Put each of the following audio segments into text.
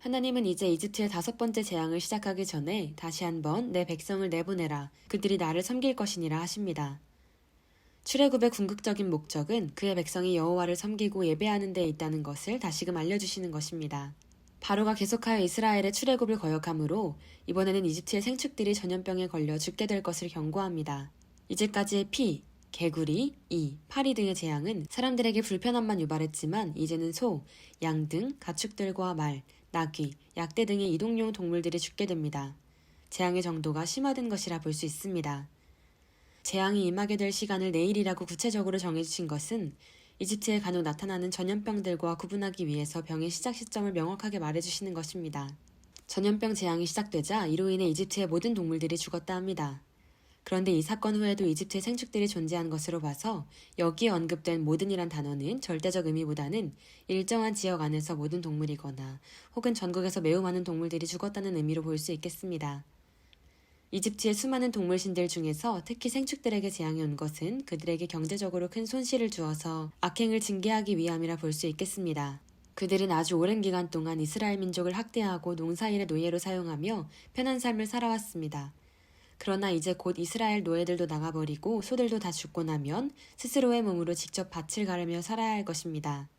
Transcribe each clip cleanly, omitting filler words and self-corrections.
하나님은 이제 이집트의 5번째 재앙을 시작하기 전에 다시 한번 내 백성을 내보내라. 그들이 나를 섬길 것이니라 하십니다. 출애굽의 궁극적인 목적은 그의 백성이 여호와를 섬기고 예배하는 데 있다는 것을 다시금 알려주시는 것입니다. 바로가 계속하여 이스라엘의 출애굽을 거역하므로 이번에는 이집트의 생축들이 전염병에 걸려 죽게 될 것을 경고합니다. 이제까지의 피, 개구리, 이, 파리 등의 재앙은 사람들에게 불편함만 유발했지만 이제는 소, 양 등 가축들과 말, 나귀, 약대 등의 이동용 동물들이 죽게 됩니다. 재앙의 정도가 심화된 것이라 볼 수 있습니다. 재앙이 임하게 될 시간을 내일이라고 구체적으로 정해주신 것은 이집트에 간혹 나타나는 전염병들과 구분하기 위해서 병의 시작 시점을 명확하게 말해주시는 것입니다. 전염병 재앙이 시작되자 이로 인해 이집트의 모든 동물들이 죽었다 합니다. 그런데 이 사건 후에도 이집트의 생축들이 존재한 것으로 봐서 여기에 언급된 모든이란 단어는 절대적 의미보다는 일정한 지역 안에서 모든 동물이거나 혹은 전국에서 매우 많은 동물들이 죽었다는 의미로 볼 수 있겠습니다. 이집트의 수많은 동물신들 중에서 특히 생축들에게 재앙이 온 것은 그들에게 경제적으로 큰 손실을 주어서 악행을 징계하기 위함이라 볼 수 있겠습니다. 그들은 아주 오랜 기간 동안 이스라엘 민족을 학대하고 농사일의 노예로 사용하며 편한 삶을 살아왔습니다. 그러나 이제 곧 이스라엘 노예들도 나가버리고 소들도 다 죽고 나면 스스로의 몸으로 직접 밭을 가르며 살아야 할 것입니다.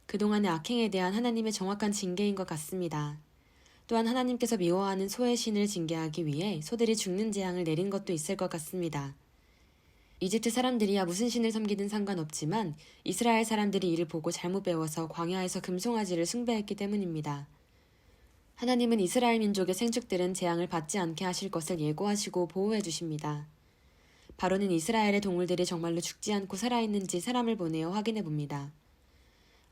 그동안의 악행에 대한 하나님의 정확한 징계인 것 같습니다. 또한 하나님께서 미워하는 소의 신을 징계하기 위해 소들이 죽는 재앙을 내린 것도 있을 것 같습니다. 이집트 사람들이야 무슨 신을 섬기든 상관없지만 이스라엘 사람들이 이를 보고 잘못 배워서 광야에서 금송아지를 숭배했기 때문입니다. 하나님은 이스라엘 민족의 생축들은 재앙을 받지 않게 하실 것을 예고하시고 보호해 주십니다. 바로는 이스라엘의 동물들이 정말로 죽지 않고 살아있는지 사람을 보내어 확인해 봅니다.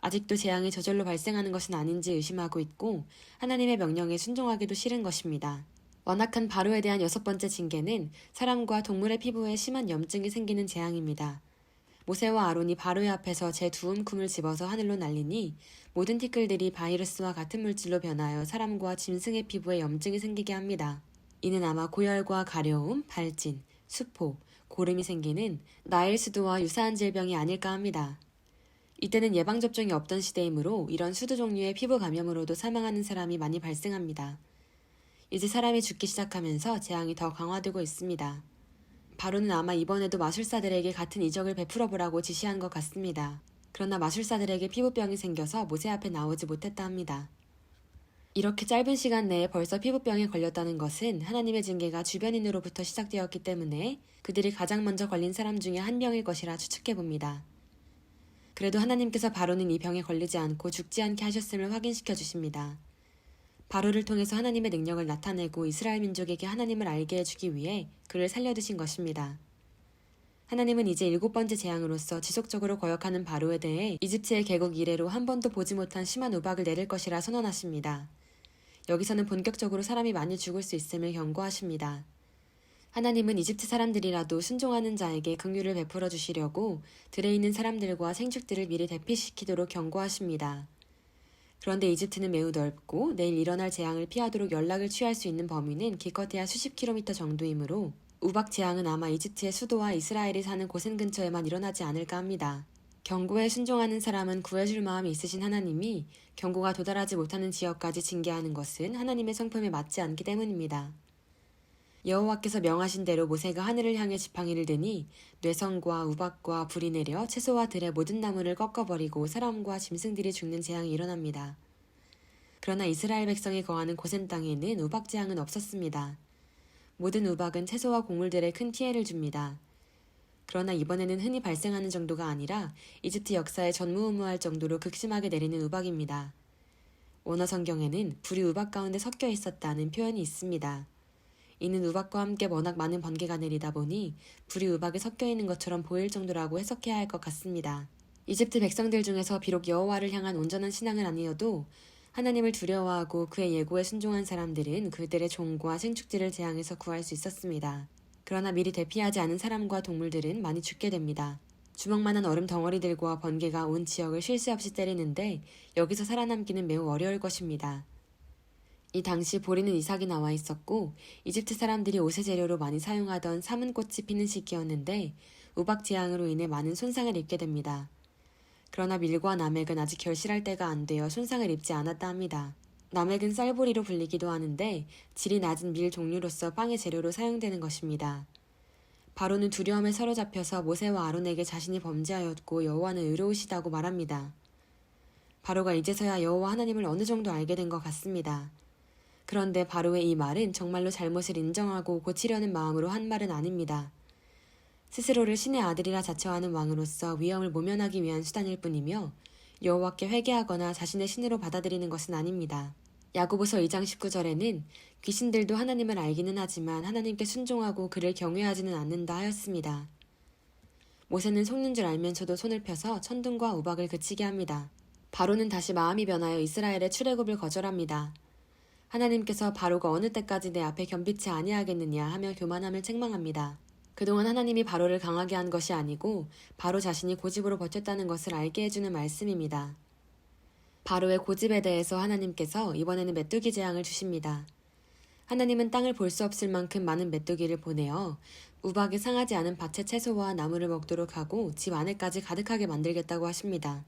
아직도 재앙이 저절로 발생하는 것은 아닌지 의심하고 있고 하나님의 명령에 순종하기도 싫은 것입니다. 완악한 바로에 대한 6번째 징계는 사람과 동물의 피부에 심한 염증이 생기는 재앙입니다. 모세와 아론이 바로의 앞에서 제2 움큼을 집어서 하늘로 날리니 모든 티끌들이 바이러스와 같은 물질로 변하여 사람과 짐승의 피부에 염증이 생기게 합니다. 이는 아마 고열과 가려움, 발진, 수포, 고름이 생기는 나일수두와 유사한 질병이 아닐까 합니다. 이때는 예방접종이 없던 시대이므로 이런 수두 종류의 피부 감염으로도 사망하는 사람이 많이 발생합니다. 이제 사람이 죽기 시작하면서 재앙이 더 강화되고 있습니다. 바로는 아마 이번에도 마술사들에게 같은 이적을 베풀어 보라고 지시한 것 같습니다. 그러나 마술사들에게 피부병이 생겨서 모세 앞에 나오지 못했다 합니다. 이렇게 짧은 시간 내에 벌써 피부병에 걸렸다는 것은 하나님의 징계가 주변인으로부터 시작되었기 때문에 그들이 가장 먼저 걸린 사람 중에 한 명일 것이라 추측해 봅니다. 그래도 하나님께서 바로는 이 병에 걸리지 않고 죽지 않게 하셨음을 확인시켜 주십니다. 바로를 통해서 하나님의 능력을 나타내고 이스라엘 민족에게 하나님을 알게 해주기 위해 그를 살려두신 것입니다. 하나님은 이제 7번째 재앙으로서 지속적으로 거역하는 바로에 대해 이집트의 개국 이래로 한 번도 보지 못한 심한 우박을 내릴 것이라 선언하십니다. 여기서는 본격적으로 사람이 많이 죽을 수 있음을 경고하십니다. 하나님은 이집트 사람들이라도 순종하는 자에게 긍휼을 베풀어 주시려고 들에 있는 사람들과 생축들을 미리 대피시키도록 경고하십니다. 그런데 이집트는 매우 넓고 내일 일어날 재앙을 피하도록 연락을 취할 수 있는 범위는 기껏해야 수십 킬로미터 정도이므로 우박 재앙은 아마 이집트의 수도와 이스라엘이 사는 고센 근처에만 일어나지 않을까 합니다. 경고에 순종하는 사람은 구해줄 마음이 있으신 하나님이 경고가 도달하지 못하는 지역까지 징계하는 것은 하나님의 성품에 맞지 않기 때문입니다. 여호와께서 명하신 대로 모세가 하늘을 향해 지팡이를 드니 뇌성과 우박과 불이 내려 채소와 들의 모든 나무를 꺾어버리고 사람과 짐승들이 죽는 재앙이 일어납니다. 그러나 이스라엘 백성이 거하는 고센 땅에는 우박 재앙은 없었습니다. 모든 우박은 채소와 곡물들에 큰 피해를 줍니다. 그러나 이번에는 흔히 발생하는 정도가 아니라 이집트 역사에 전무후무할 정도로 극심하게 내리는 우박입니다. 원어 성경에는 불이 우박 가운데 섞여 있었다는 표현이 있습니다. 이는 우박과 함께 워낙 많은 번개가 내리다 보니 불이 우박에 섞여 있는 것처럼 보일 정도라고 해석해야 할 것 같습니다. 이집트 백성들 중에서 비록 여호와를 향한 온전한 신앙은 아니어도 하나님을 두려워하고 그의 예고에 순종한 사람들은 그들의 종과 생축지를 재앙에서 구할 수 있었습니다. 그러나 미리 대피하지 않은 사람과 동물들은 많이 죽게 됩니다. 주먹만한 얼음 덩어리들과 번개가 온 지역을 쉴 새 없이 때리는데 여기서 살아남기는 매우 어려울 것입니다. 이 당시 보리는 이삭이 나와 있었고 이집트 사람들이 옷의 재료로 많이 사용하던 사문꽃이 피는 시기였는데 우박 재앙으로 인해 많은 손상을 입게 됩니다. 그러나 밀과 나맥은 아직 결실할 때가 안 되어 손상을 입지 않았다 합니다. 나멕은 쌀보리로 불리기도 하는데 질이 낮은 밀 종류로서 빵의 재료로 사용되는 것입니다. 바로는 두려움에 사로잡혀서 모세와 아론에게 자신이 범죄하였고 여호와는 의로우시다고 말합니다. 바로가 이제서야 여호와 하나님을 어느 정도 알게 된 것 같습니다. 그런데 바로의 이 말은 정말로 잘못을 인정하고 고치려는 마음으로 한 말은 아닙니다. 스스로를 신의 아들이라 자처하는 왕으로서 위험을 모면하기 위한 수단일 뿐이며 여호와께 회개하거나 자신의 신으로 받아들이는 것은 아닙니다. 야고보서 2장 19절에는 귀신들도 하나님을 알기는 하지만 하나님께 순종하고 그를 경외하지는 않는다 하였습니다. 모세는 속는 줄 알면서도 손을 펴서 천둥과 우박을 그치게 합니다. 바로는 다시 마음이 변하여 이스라엘의 출애굽을 거절합니다. 하나님께서 바로가 어느 때까지 내 앞에 겸비치 아니하겠느냐 하며 교만함을 책망합니다. 그동안 하나님이 바로를 강하게 한 것이 아니고 바로 자신이 고집으로 버텼다는 것을 알게 해주는 말씀입니다. 바로의 고집에 대해서 하나님께서 이번에는 메뚜기 재앙을 주십니다. 하나님은 땅을 볼 수 없을 만큼 많은 메뚜기를 보내어 우박이 상하지 않은 밭의 채소와 나무를 먹도록 하고 집 안에까지 가득하게 만들겠다고 하십니다.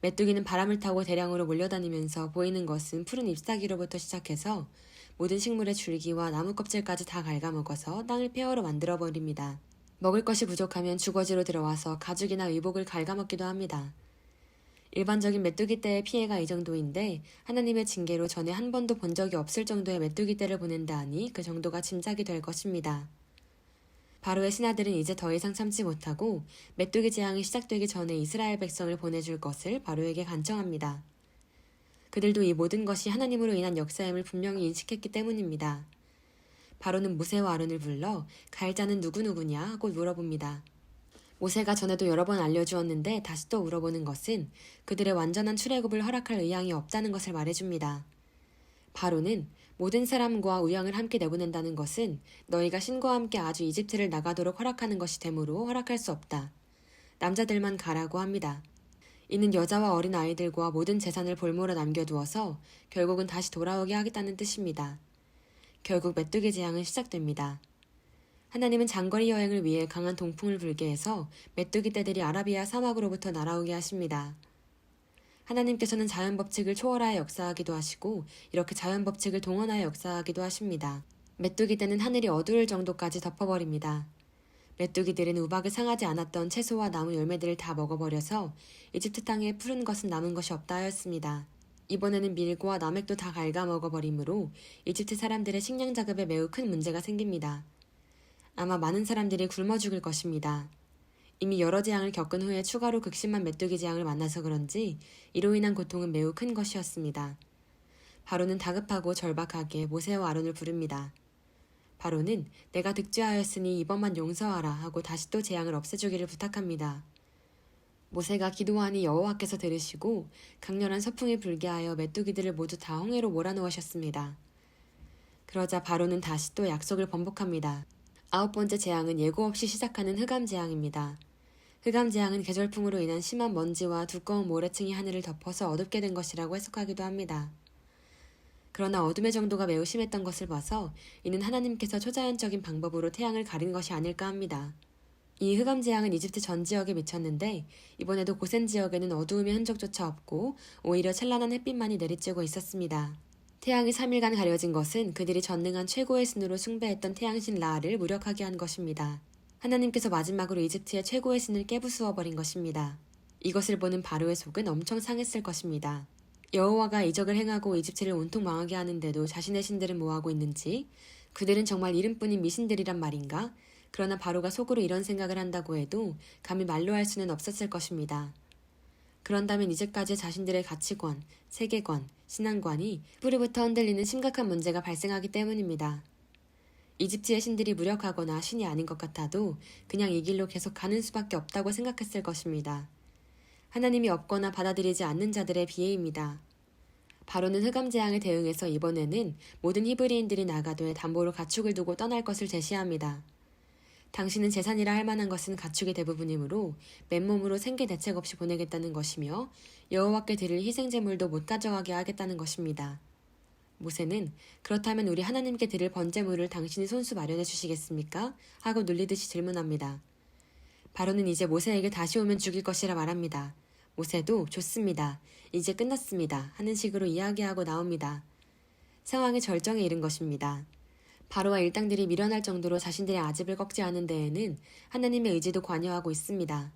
메뚜기는 바람을 타고 대량으로 몰려다니면서 보이는 것은 푸른 잎사귀로부터 시작해서 모든 식물의 줄기와 나무 껍질까지 다 갉아먹어서 땅을 폐허로 만들어버립니다. 먹을 것이 부족하면 주거지로 들어와서 가죽이나 의복을 갉아먹기도 합니다. 일반적인 메뚜기 떼의 피해가 이 정도인데 하나님의 징계로 전에 한 번도 본 적이 없을 정도의 메뚜기 떼를 보낸다 하니 그 정도가 짐작이 될 것입니다. 바로의 신하들은 이제 더 이상 참지 못하고 메뚜기 재앙이 시작되기 전에 이스라엘 백성을 보내줄 것을 바로에게 간청합니다. 그들도 이 모든 것이 하나님으로 인한 역사임을 분명히 인식했기 때문입니다. 바로는 모세와 아론을 불러 가해자는 누구누구냐 하고 물어봅니다. 모세가 전에도 여러 번 알려주었는데 다시 또 물어보는 것은 그들의 완전한 출애굽을 허락할 의향이 없다는 것을 말해줍니다. 바로는 모든 사람과 우양을 함께 내보낸다는 것은 너희가 신과 함께 아주 이집트를 나가도록 허락하는 것이 되므로 허락할 수 없다. 남자들만 가라고 합니다. 이는 여자와 어린 아이들과 모든 재산을 볼모로 남겨두어서 결국은 다시 돌아오게 하겠다는 뜻입니다. 결국 메뚜기 재앙은 시작됩니다. 하나님은 장거리 여행을 위해 강한 동풍을 불게 해서 메뚜기 떼들이 아라비아 사막으로부터 날아오게 하십니다. 하나님께서는 자연법칙을 초월하여 역사하기도 하시고 이렇게 자연법칙을 동원하여 역사하기도 하십니다. 메뚜기 떼는 하늘이 어두울 정도까지 덮어버립니다. 메뚜기들은 우박을 상하지 않았던 채소와 나무 열매들을 다 먹어버려서 이집트 땅에 푸른 것은 남은 것이 없다 하였습니다. 이번에는 밀과 나맥도 다 갉아먹어버리므로 이집트 사람들의 식량 자급에 매우 큰 문제가 생깁니다. 아마 많은 사람들이 굶어 죽을 것입니다. 이미 여러 재앙을 겪은 후에 추가로 극심한 메뚜기 재앙을 만나서 그런지 이로 인한 고통은 매우 큰 것이었습니다. 바로는 다급하고 절박하게 모세와 아론을 부릅니다. 바로는 내가 득죄하였으니 이번만 용서하라 하고 다시 또 재앙을 없애주기를 부탁합니다. 모세가 기도하니 여호와께서 들으시고 강렬한 서풍이 불게 하여 메뚜기들을 모두 다 홍해로 몰아넣으셨습니다. 그러자 바로는 다시 또 약속을 번복합니다. 9번째 재앙은 예고 없이 시작하는 흑암 재앙입니다. 흑암 재앙은 계절풍으로 인한 심한 먼지와 두꺼운 모래층이 하늘을 덮어서 어둡게 된 것이라고 해석하기도 합니다. 그러나 어둠의 정도가 매우 심했던 것을 봐서 이는 하나님께서 초자연적인 방법으로 태양을 가린 것이 아닐까 합니다. 이 흑암 재앙은 이집트 전 지역에 미쳤는데 이번에도 고센 지역에는 어두움의 흔적조차 없고 오히려 찬란한 햇빛만이 내리쬐고 있었습니다. 태양이 3일간 가려진 것은 그들이 전능한 최고의 신으로 숭배했던 태양신 라를 무력하게 한 것입니다. 하나님께서 마지막으로 이집트의 최고의 신을 깨부수어 버린 것입니다. 이것을 보는 바로의 속은 엄청 상했을 것입니다. 여호와가 이적을 행하고 이집트를 온통 망하게 하는데도 자신의 신들은 뭐하고 있는지, 그들은 정말 이름뿐인 미신들이란 말인가? 그러나 바로가 속으로 이런 생각을 한다고 해도 감히 말로 할 수는 없었을 것입니다. 그런다면 이제까지 자신들의 가치관, 세계관, 신앙관이 뿌리부터 흔들리는 심각한 문제가 발생하기 때문입니다. 이집트의 신들이 무력하거나 신이 아닌 것 같아도 그냥 이 길로 계속 가는 수밖에 없다고 생각했을 것입니다. 하나님이 없거나 받아들이지 않는 자들의 비애입니다. 바로는 흑암 재앙에 대응해서 이번에는 모든 히브리인들이 나가되 담보로 가축을 두고 떠날 것을 제시합니다. 당신은 재산이라 할 만한 것은 가축의 대부분이므로 맨몸으로 생계 대책 없이 보내겠다는 것이며 여호와께 드릴 희생제물도 못 가져가게 하겠다는 것입니다. 모세는 그렇다면 우리 하나님께 드릴 번제물을 당신이 손수 마련해 주시겠습니까? 하고 놀리듯이 질문합니다. 바로는 이제 모세에게 다시 오면 죽일 것이라 말합니다. 모세도 좋습니다. 이제 끝났습니다. 하는 식으로 이야기하고 나옵니다. 상황이 절정에 이른 것입니다. 바로와 일당들이 밀어날 정도로 자신들의 아집을 꺾지 않은 데에는 하나님의 의지도 관여하고 있습니다.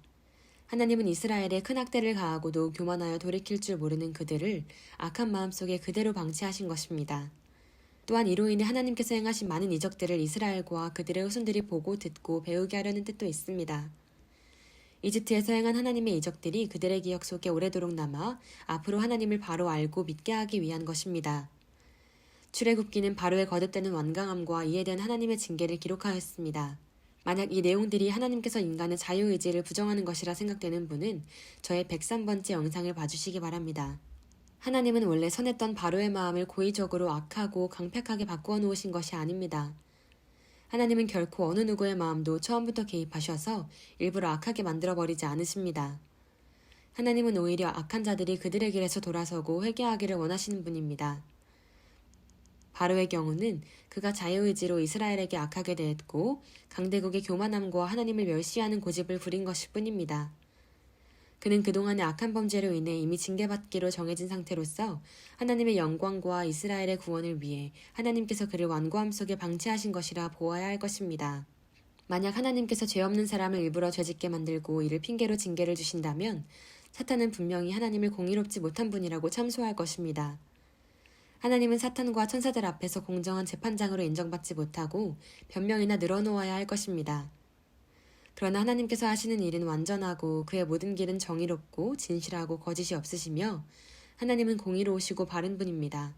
하나님은 이스라엘에 큰 학대를 가하고도 교만하여 돌이킬 줄 모르는 그들을 악한 마음속에 그대로 방치하신 것입니다. 또한 이로 인해 하나님께서 행하신 많은 이적들을 이스라엘과 그들의 후손들이 보고 듣고 배우게 하려는 뜻도 있습니다. 이집트에서 행한 하나님의 이적들이 그들의 기억 속에 오래도록 남아 앞으로 하나님을 바로 알고 믿게 하기 위한 것입니다. 출애굽기는 바로의 거듭되는 완강함과 이에 대한 하나님의 징계를 기록하였습니다. 만약 이 내용들이 하나님께서 인간의 자유의지를 부정하는 것이라 생각되는 분은 저의 103번째 영상을 봐주시기 바랍니다. 하나님은 원래 선했던 바로의 마음을 고의적으로 악하고 강팍하게 바꾸어 놓으신 것이 아닙니다. 하나님은 결코 어느 누구의 마음도 처음부터 개입하셔서 일부러 악하게 만들어버리지 않으십니다. 하나님은 오히려 악한 자들이 그들의 길에서 돌아서고 회개하기를 원하시는 분입니다. 바로의 경우는 그가 자유의지로 이스라엘에게 악하게 대했고 강대국의 교만함과 하나님을 멸시하는 고집을 부린 것일 뿐입니다. 그는 그동안의 악한 범죄로 인해 이미 징계받기로 정해진 상태로서 하나님의 영광과 이스라엘의 구원을 위해 하나님께서 그를 완고함 속에 방치하신 것이라 보아야 할 것입니다. 만약 하나님께서 죄 없는 사람을 일부러 죄짓게 만들고 이를 핑계로 징계를 주신다면 사탄은 분명히 하나님을 공의롭지 못한 분이라고 참소할 것입니다. 하나님은 사탄과 천사들 앞에서 공정한 재판장으로 인정받지 못하고 변명이나 늘어놓아야 할 것입니다. 그러나 하나님께서 하시는 일은 완전하고 그의 모든 길은 정의롭고 진실하고 거짓이 없으시며 하나님은 공의로우시고 바른 분입니다.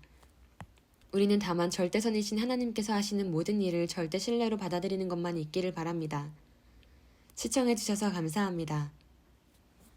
우리는 다만 절대선이신 하나님께서 하시는 모든 일을 절대 신뢰로 받아들이는 것만 있기를 바랍니다. 시청해주셔서 감사합니다.